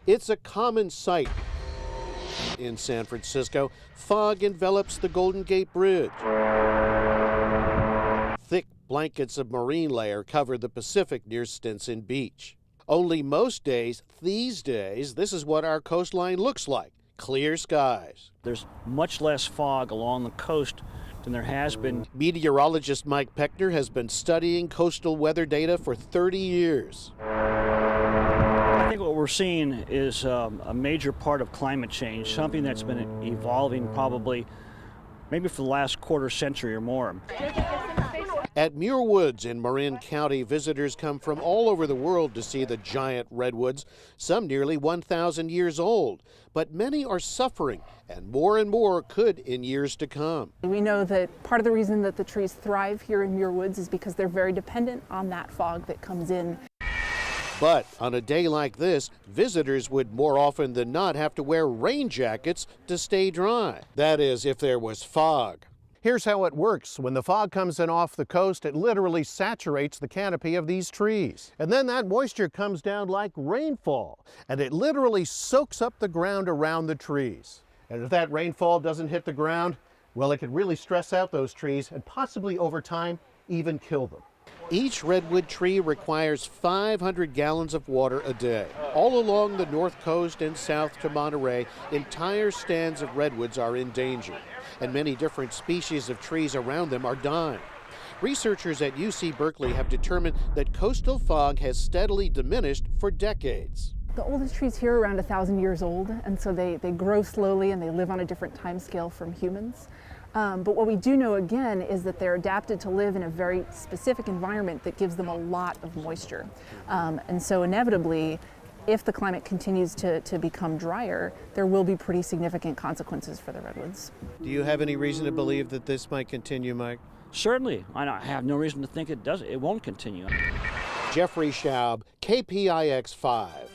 It's a common sight in San Francisco. Fog envelops the Golden Gate Bridge. Thick blankets of marine layer cover the Pacific near Stinson Beach. Only most days, these days, this is what our coastline looks like. Clear skies. There's much less fog along the coast than there has been. Meteorologist Mike Peckner has been studying coastal weather data for 30 years. I think what we're seeing is a major part of climate change, something that's been evolving probably maybe for the last quarter century or more. At Muir Woods in Marin County, visitors come from all over the world to see the giant redwoods, some nearly 1,000 years old. But many are suffering, and more could in years to come. We know that part of the reason that the trees thrive here in Muir Woods is because they're very dependent on that fog that comes in. But on a day like this, visitors would more often than not have to wear rain jackets to stay dry. That is, if there was fog. Here's how it works. When the fog comes in off the coast, it literally saturates the canopy of these trees. And then that moisture comes down like rainfall, and it literally soaks up the ground around the trees. And if that rainfall doesn't hit the ground, well, it could really stress out those trees and possibly over time even kill them. Each redwood tree requires 500 gallons of water a day. All along the north coast and south to Monterey, entire stands of redwoods are in danger, and many different species of trees around them are dying. Researchers at UC Berkeley have determined that coastal fog has steadily diminished for decades. The oldest trees here are around 1,000 years old, and so they grow slowly and they live on a different time scale from humans. But what we do know again is that they're adapted to live in a very specific environment that gives them a lot of moisture. And so inevitably, if the climate continues to become drier, there will be pretty significant consequences for the redwoods. Do you have any reason to believe that this might continue, Mike? Certainly. I have no reason to think it won't continue. Jeffrey Schaub, KPIX 5.